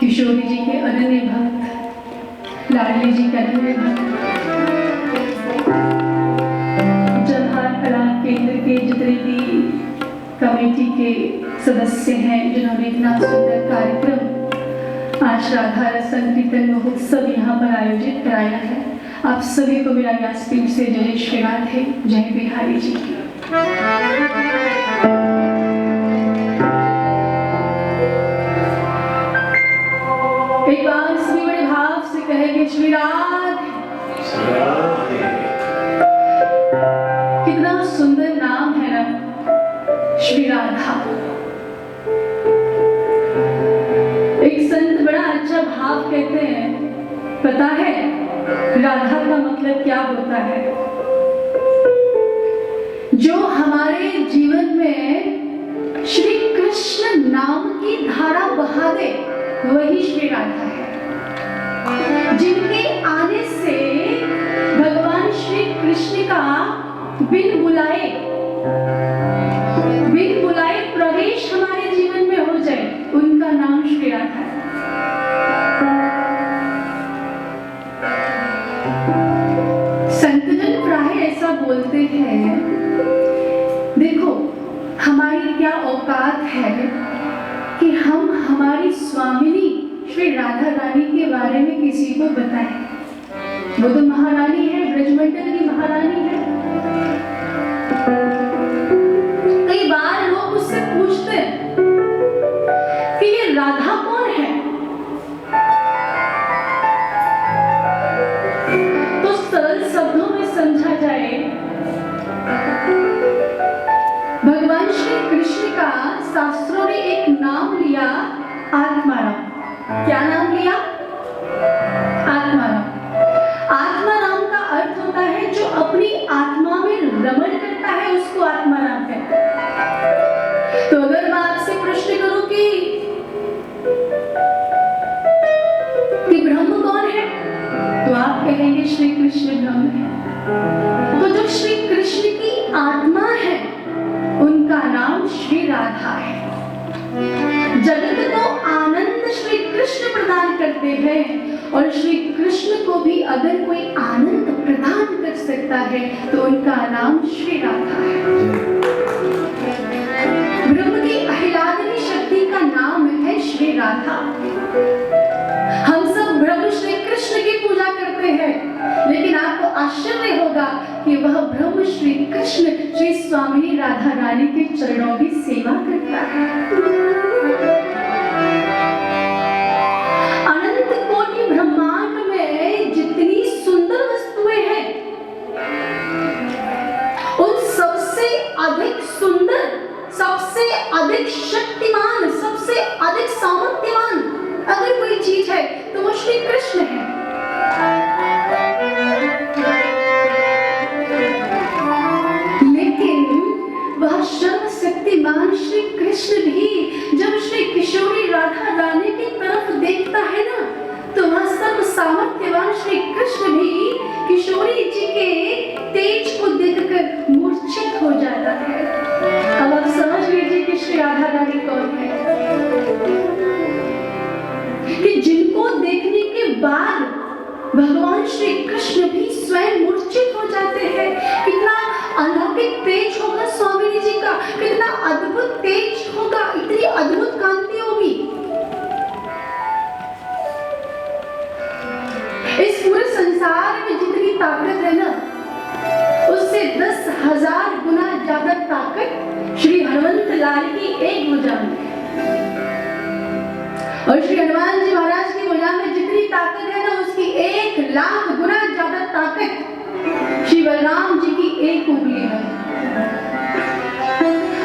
किशोरी जी के अनन्य भक्त, लाडली जी के अनन्य भक्त, जवाहर कला केंद्र के जितने भी कमेटी के सदस्य हैं जिन्होंने इतना सुंदर कार्यक्रम आज राधा रस संकीर्तन महोत्सव यहाँ पर आयोजित कराया है, आप सभी को मेरा व्यासपीठ से जय श्री राधे, जय बिहारी जी की। एक बार सभी बड़े भाव से कहेंगे श्री राधे। कितना सुंदर नाम है ना श्री राधा। एक संत बड़ा अच्छा भाव कहते हैं, पता है राधा का मतलब क्या होता है? जो हमारे जीवन में श्री कृष्ण नाम की धारा बहा दे वही श्री राधा है। जिनके आने से भगवान श्री कृष्ण का बिन बुलाए प्रवेश हमारे जीवन में हो जाए, उनका नाम श्री राधा है। संतजन प्राय ऐसा बोलते हैं, देखो हमारी क्या औकात है कि हम हमारी स्वामिनी श्री राधा रानी के बारे में किसी को बताएं। वो तो महारानी है, ब्रजमंडल की महारानी है। कई बार लोग उससे पूछते हैं कि ये राधा कौन है, तो सरल शब्दों में समझा जाए, भगवान श्री कृष्ण का शास्त्रों ने एक नाम लिया, आत्माराम। क्या नाम लिया? आत्माराम। आत्माराम का अर्थ होता है जो अपनी आत्मा में रमण करता है, उसको आत्माराम कहते हैं। तो अगर मैं आपसे प्रश्न करूं कि ब्रह्म कौन है, तो आप कहेंगे श्री कृष्ण ब्रह्म है। तो जो श्री कृष्ण की आत्मा है उनका नाम श्री राधा है। जगत को आनंद श्री कृष्ण प्रदान करते हैं, और श्री कृष्ण को भी अगर कोई आनंद प्रदान कर सकता है तो उनका नाम श्री राधा है। ब्रह्म की आह्लादनी शक्ति का नाम है श्री राधा। हम सब ब्रह्म श्री कृष्ण की पूजा करते हैं, लेकिन आपको आश्चर्य होगा कि वह ब्रह्म श्री कृष्ण श्री स्वामी राधा रानी के चरणों की सेवा करता है। अनंत कोटि ब्रह्मांड में जितनी सुंदर वस्तुएं हैं, उन सबसे अधिक सुंदर, सबसे अधिक शक्तिमान, सबसे अधिक सामर्थ्यवान अगर कोई चीज है तो वो श्री कृष्ण है। लेकिन वह सर्वशक्तिमान श्री कृष्ण भी जब श्री किशोरी राधा रानी की तरफ देखता है ना, तो वह सर्व सामर्थ्यवान श्री कृष्ण भी किशोरी जी के तेज को देखकर मूर्छित हो जाता है। अब आप समझ लीजिए कि श्री राधा रानी कौन है, कि जिनको देखने के बाद भगवान श्री कृष्ण भी स्वयं मूर्छित हो जाते हैं। कितना अलौकिक तेज होगा स्वामी जी का, कितना अद्भुत तेज होगा, इतनी अद्भुत कांति होगी। इस पूरे संसार में जितनी ताकत है ना, उससे 10,000 गुना ज्यादा ताकत श्री हनुमंत लाल की एक भुजा में है। और श्री हनुमान जी महाराज की भुजा में जितनी ताकत है ना, उसकी 1,00,000 गुना ज्यादा ताकत श्री बलराम जी की एक उंगली में।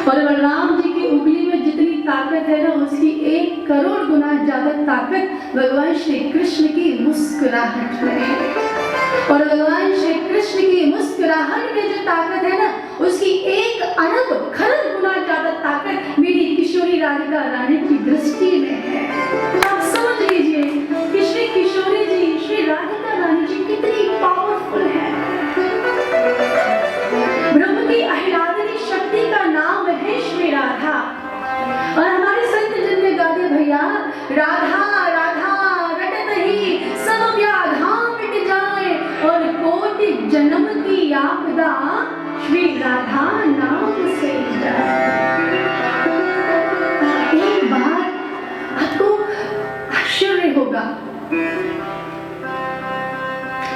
और बलराम जी की उंगली में जितनी ताकत है ना, उसकी 1 करोड़ गुना ज्यादा ताकत भगवान श्री कृष्ण की मुस्कुराहट में है। और भगवान श्री कृष्ण की मुस्कुराहट में जो ताकत है ना, उसकी 1 अरब खरब गुना ज्यादा ताकत मेरी किशोरी राधिका रानी की दृष्टि में है। तो आप समझ लीजिए कि श्री किशोरी जी, श्री राधिका रानी जी कितनी पावरफुल है। ब्रह्म की आह्लादनी शक्ति का नाम है श्री राधा। और हमारे संत जन ने गा दिया भैया, राधा राधा रटत ही सब व्याधा मिट जाए, और कोटि जन्म की आपदा श्री राधा नाम से जाए। एक बार आपको आश्चर्य होगा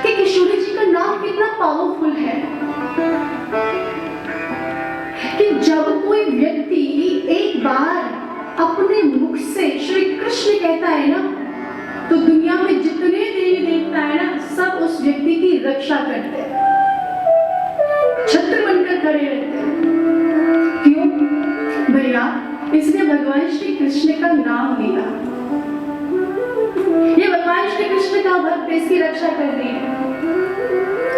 कि किशोरी जी का नाम कितना पावरफुल है, कि जब कोई व्यक्ति एक बार अपने मुख से श्री कृष्ण कहता है ना, तो दुनिया में जितने देवी देवता है ना, सब उस व्यक्ति की रक्षा करते हैं, छत्र बनकर खड़े रहते हैं। क्यों भैया? इसने भगवान श्री कृष्ण का नाम लिया, ये भगवान श्री कृष्ण का भक्त, इसकी रक्षा कर रही है,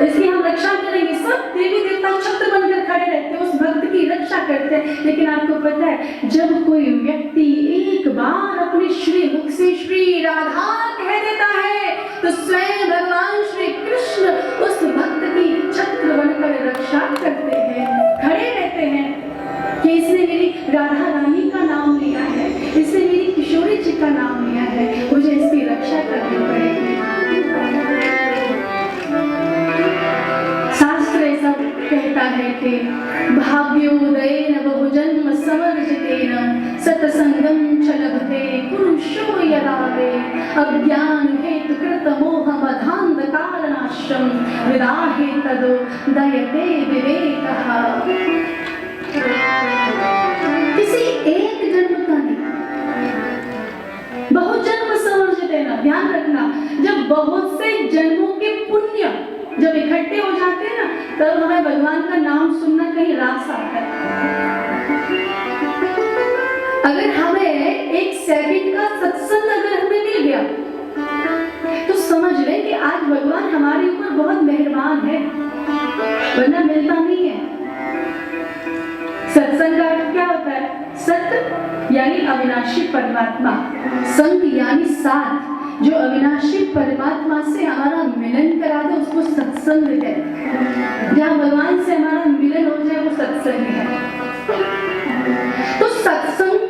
इसकी हम रक्षा करेंगे। सब देवी देवता छत्र बनकर खड़े रहते हैं, उस भक्त की रक्षा करते हैं। लेकिन आपको पता है, जब कोई व्यक्ति एक बार अपने श्री मुख से श्री राधा कह देता है, तो स्वयं भगवान श्री कृष्ण उस भक्त की छत्र बनकर रक्षा करते हैं, खड़े रहते हैं कि इसने मेरी राधा रानी का नाम लिया है, इसने मेरी किशोरी जी का नाम लिया है, मुझे इसकी रक्षा करनी पड़ेगी। शास्त्र ऐसा कहता है कि भाग्योदयेन बहुजन्म समर्जितेन सतसंगम च लभते पुरुषो यदा वे अज्ञान हेतु कृत मोह मधान्धकारनाश्रम विदाहे तदो दयते विवेकः। किसी एक जन्म का नहीं, बहुजन्म समर्जितेन। ध्यान रखना, जब बहुत से जन्मों के पुण्य जब इकट्ठे हो जाते हैं ना, तब हमें भगवान का नाम सुनना कहीं रास आता है। अगर हमें एक सेकंड का सत्संग अगर हमें मिल गया, तो समझ लें कि आज भगवान हमारे ऊपर बहुत मेहरबान है, वरना मिलता नहीं है। सत्संग का अर्थ क्या होता है? सत्य यानी अविनाशी परमात्मा, संग यानी साथ, जो अविनाशी परमात्मा से हमारा मिलन करा दे उसको सत्संग कहते हैं। जहाँ भगवान से हमारा मिलन हो जाए वो सत्संग है। तो सत्संग,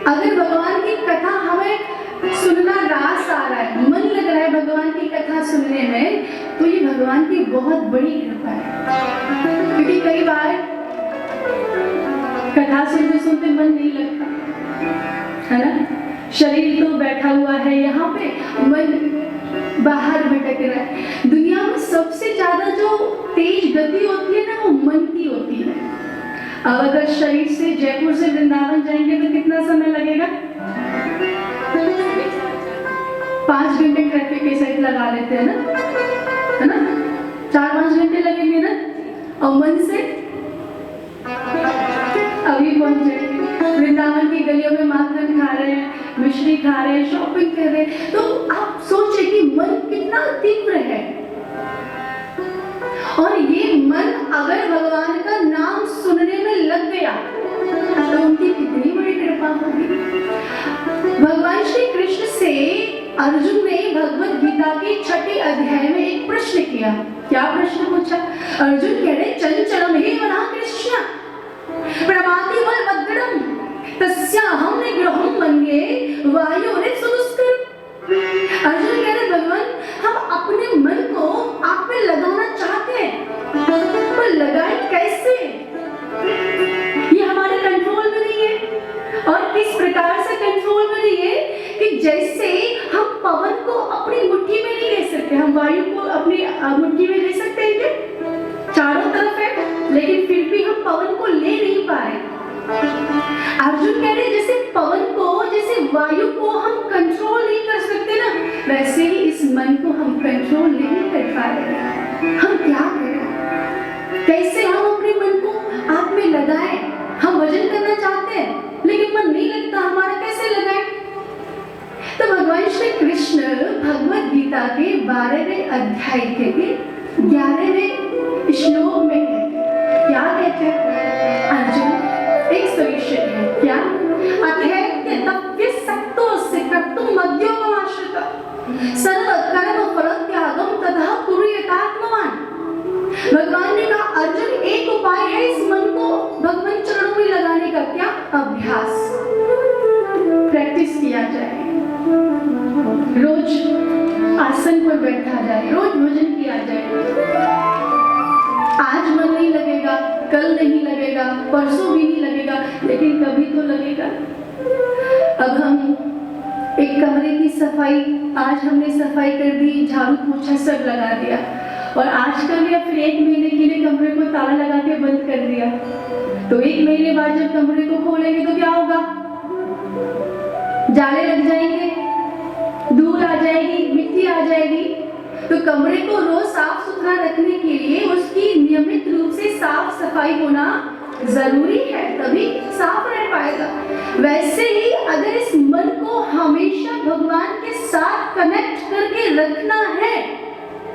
अगर भगवान की कथा हमें सुनना रास आ रहा है, मन लग रहा है भगवान की कथा सुनने में, तो ये भगवान की बहुत बड़ी कृपा है। क्योंकि कई बार कथा सुनते सुनते मन नहीं लगता है ना, शरीर तो बैठा हुआ है यहाँ पे, मन बाहर भटक रहा है। दुनिया में सबसे ज्यादा जो तेज गति होती है ना, वो मन की होती है। अब अगर शरीर से जयपुर से वृंदावन जाएंगे तो कितना समय लगेगा? 5 घंटे ट्रैफिक के साइड लगा लेते हैं ना, है ना, 4-5 घंटे लगेंगे ना। और मन से अभी पहुंचे, वृंदावन की गलियों में माखन खा रहे हैं, मिश्री खा रहे हैं, शॉपिंग कर रहे हैं, तो आप सोचे कि मन कितना तीव्र है। और ये मन अगर भगवान का नाम सुनने में लग गया तो उनकी कितनी बड़ी कृपा होगी। भगवान श्री कृष्ण से अर्जुन ने भगवत गीता के 6 अध्याय में एक प्रश्न किया। क्या प्रश्न पूछा? अर्जुन कह रहे चंचलम हे मनः कृष्ण प्रमाति बल मद्गणम तस्याहं निग्रहं मन्ये वायोरे सुदुष्कर। अर्जुन कह रहे भगवान हम अपने मन को आप पे लगाना चाहते हैं, पर लगाए कैसे? ये हमारे कंट्रोल में नहीं है। और किस प्रकार से कंट्रोल में नहीं है कि जैसे हम पवन को अपनी मुट्ठी में नहीं ले सकते, हम वायु को अपनी मुट्ठी में ले सकते हैं क्या? चारों तरफ है लेकिन फिर भी हम पवन को ले नहीं पा रहे। अर्जुन कह रहे जैसे पवन को, जैसे वायु को हम कंट्रोल नहीं कर सकते ना, वैसे ही इस मन को हम कंट्रोल नहीं कर पा रहे। हम क्या करें? कैसे हम अपने मन को आप में लगाएं? हम भजन करना चाहते हैं लेकिन मन नहीं लगता हमारा, कैसे लगाएं? तो भगवान श्री कृष्ण भगवत गीता के 12वें अध्याय के 11वें श्लोक में क्या कहते हैं? अर्जुन एक सॉल्यूशन है क्या? अथैत्य तप्य सक्तोस्य कर्तुम मद्योपमाश्रिता सर्व कर्म फलत्यागम ततः कुर्यात्मवान। भगवान ने कहा अर्जुन एक उपाय है इस मन को भगवान चरणों में लगाने का। क्या? अभ्यास, प्रैक्टिस किया जाए, रोज आसन पर बैठा जाए, रोज भजन किया जाए। आज मन नहीं लगेगा, कल नहीं लगेगा, परसों भी नहीं लगेगा, लेकिन कभी तो लगेगा। अब हम एक कमरे की सफाई, आज हमने सफाई कर दी, झाड़ू पोछा सब लगा दिया, और आज कल या फिर 1 महीने के लिए कमरे को ताला लगा के बंद कर दिया, तो 1 महीने बाद जब कमरे को खोलेंगे तो क्या होगा? जाले लग जाएंगे, धूल आ जाएगी, मिट्टी आ जाएगी। तो कमरे को रोज साफ सुथरा रखने के लिए उसकी नियमित रूप से साफ सफाई होना जरूरी है, तभी साफ रह पाएगा। वैसे ही अगर इस मन को हमेशा भगवान के साथ कनेक्ट करके रखना है,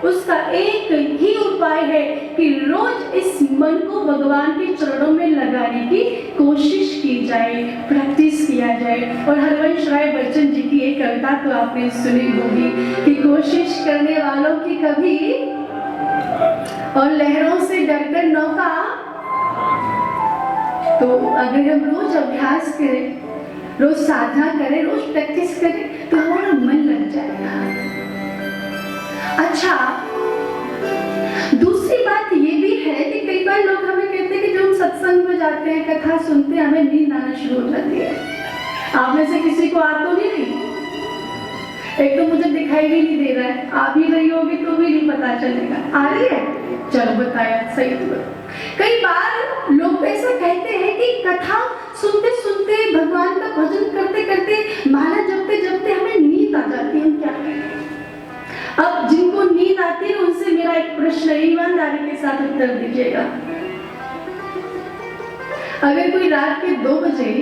उसका एक ही उपाय है कि रोज इस मन को भगवान के चरणों में लगाने की कोशिश की जाए, प्रैक्टिस किया जाए। और हरवंश राय बच्चन जी की एक कविता तो आपने सुनी होगी कि कोशिश करने वालों की कभी और लहरों से डरकर नौका। तो अगर हम रोज अभ्यास करें, रोज साधना करें, रोज प्रैक्टिस करें तो हमारा मन लग जाएगा। अच्छा, दूसरी बात ये भी है कि कई बार लोग हमें कहते हैं कि जब हम सत्संग में जाते हैं, कथा सुनते हैं, हमें नींद आना शुरू हो जाती है। आप में से किसी को आ तो नहीं? एक तो मुझे दिखाई भी नहीं दे रहा है, आ भी रही होगी तो भी नहीं पता चलेगा। आ रही है? चलो बताया, सही तो। कई बार लोग ऐसा कहते हैं कि कथा सुनते सुनते, भगवान का भजन करते करते, माला जपते जपते हमें नींद आ जाती है। हम क्या करें? अब जिनको नींद आती है उनसे मेरा एक प्रश्न ईमानदारी के साथ उत्तर दीजिएगा। अगर कोई रात के 2 बजे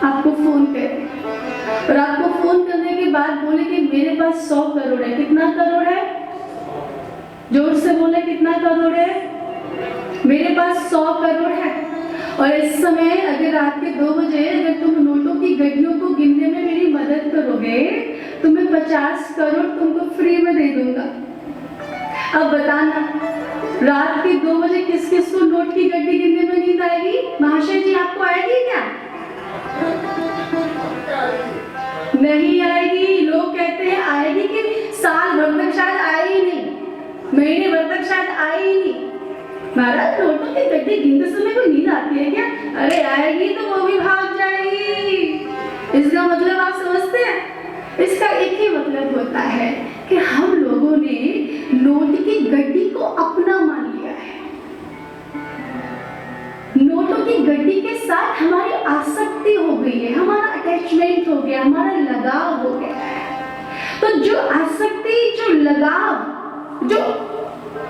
आपको फोन करे और आपको फोन करने के बाद बोले कि मेरे पास 100 करोड़ है, कितना करोड़ है? जोर से बोले, कितना करोड़ है? मेरे पास 100 करोड़ है। और इस समय अगर रात के 2 बजे अगर तुम नोटों की गड्डियों को गिनने में मेरी मदद करोगे तो मैं 50 करोड़ तुमको फ्री में दे दूंगा। अब बताना, रात के 2 बजे किस किस को नोट की गड्डी गिनने में नींद आएगी? महाशय जी आपको आएगी क्या? नहीं आएगी। लोग कहते हैं आएगी कि साल भर तक शायद आई ही नहीं, महीने भर तक शायद आई ही नहीं। महाराज नोटों की गड्डी गिनते समय कोई नींद आती है क्या? अरे आएगी तो वो भी भाग जाएगी। इसका मतलब आप समझते हैं? इसका एक ही मतलब होता है कि हम लोगों ने नोट की गड्डी को अपना मान लिया है। नोटों की गड्डी के साथ हमारी आसक्ति हो गई है, हमारा अटैचमेंट हो गया, हमारा लगाव हो गया है। तो जो आसक्ति, जो लगाव,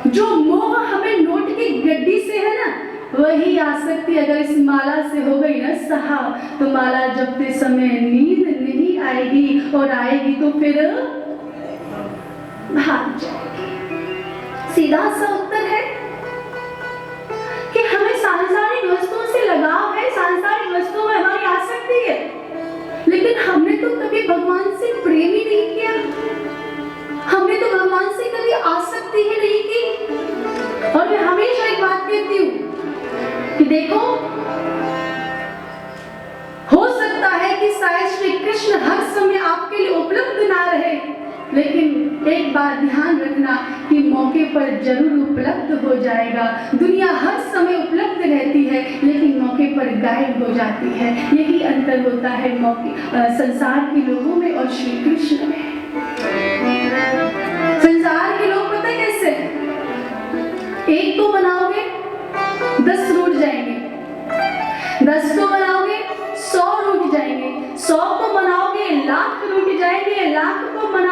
जो मोह हमें नोट की गड्डी से है ना, वही आसक्ति अगर इस माला से हो गई ना साहब, तो माला जपते समय नींद नहीं जाएगी और आएगी तो फिर भाग जाएगी। सीधा सा उत्तर है कि हमें सांसारिक वस्तुओं से लगाव है, सांसारिक वस्तुओं में हमारी आसक्ति है, लेकिन हमने तो कभी भगवान से प्रेम ही नहीं किया, हमने तो भगवान से कभी आसक्ति ही नहीं की। और मैं हमेशा एक बात कहती हूँ कि देखो, हो सकता है कि शायद श्री कृष्ण हर समय आपके लिए उपलब्ध ना रहे, लेकिन एक बात ध्यान रखना कि मौके पर जरूर उपलब्ध हो जाएगा। दुनिया हर समय उपलब्ध रहती है, लेकिन मौके पर गायब हो जाती है। यही अंतर होता है मौके संसार के लोगों में और श्री कृष्ण में।